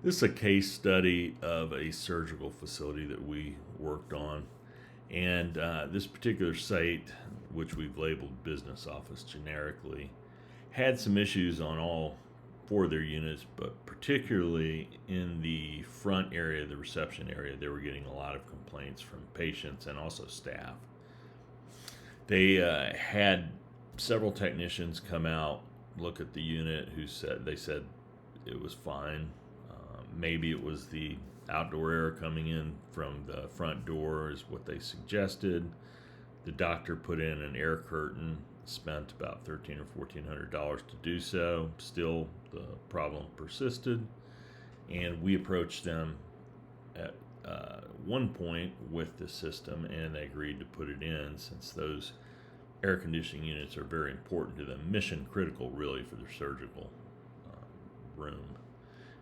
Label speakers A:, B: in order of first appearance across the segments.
A: This is a case study of a surgical facility that we worked on. And this particular site, which we've labeled business office generically, had some issues on all four of their units, but particularly in the front area, the reception area, they were getting a lot of complaints from patients and also staff. They had several technicians come out, look at the unit, they said it was fine. Maybe it was the outdoor air coming in from the front door is what they suggested. The doctor put in an air curtain, spent about $1,300 or $1,400 to do so. Still, the problem persisted, and we approached them at one point with the system, and they agreed to put it in since those air conditioning units are very important to them, mission critical really for their surgical room.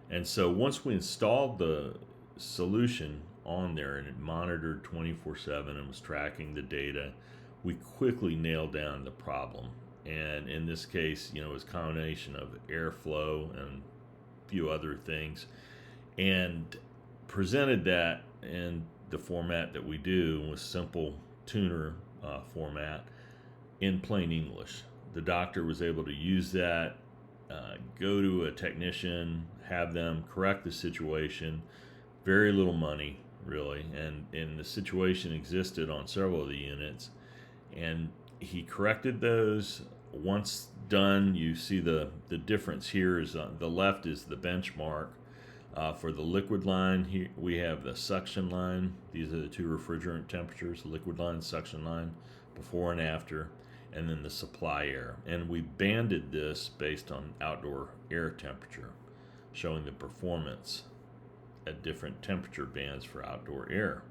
A: And so once we installed the solution on there and it monitored 24/7 and was tracking the data, we quickly nailed down the problem. And in this case, it was a combination of airflow and a few other things, and presented that in the format that we do with simple tuner format in plain English. The doctor was able to use that, go to a technician, have them correct the situation. Very little money, really, and the situation existed on several of the units, and he corrected those. Once done, you see the difference here is the left is the benchmark for the liquid line. Here we have the suction line. These are the two refrigerant temperatures, liquid line, suction line, before and after, and then the supply air. And we banded this based on outdoor air temperature, showing the performance at different temperature bands for outdoor air.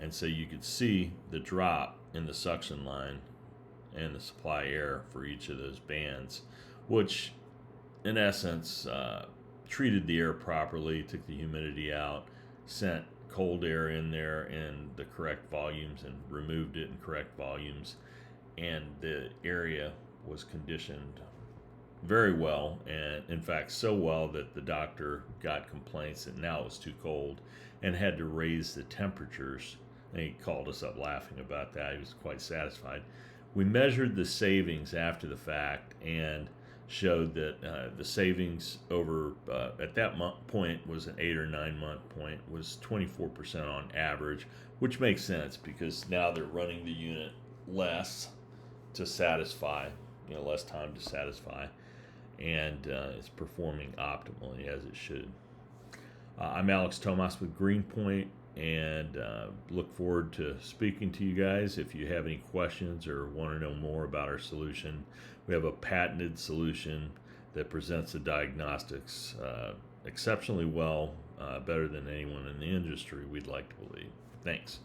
A: And so you could see the drop in the suction line and the supply air for each of those bands, which in essence treated the air properly, took the humidity out, sent cold air in there in the correct volumes and removed it in correct volumes, and the area was conditioned very well, and in fact so well that the doctor got complaints that now it was too cold and had to raise the temperatures, and he called us up laughing about that. He was quite satisfied. We measured the savings after the fact and showed that the savings over at that point was an 8 or 9 month point, was 24% on average, which makes sense because now they're running the unit less to satisfy, less time to satisfy, and it's performing optimally as it should. I'm Alex Tomas with Greenpoint, and look forward to speaking to you guys. If you have any questions or want to know more about our solution, we have a patented solution that presents the diagnostics exceptionally well, better than anyone in the industry, we'd like to believe. Thanks.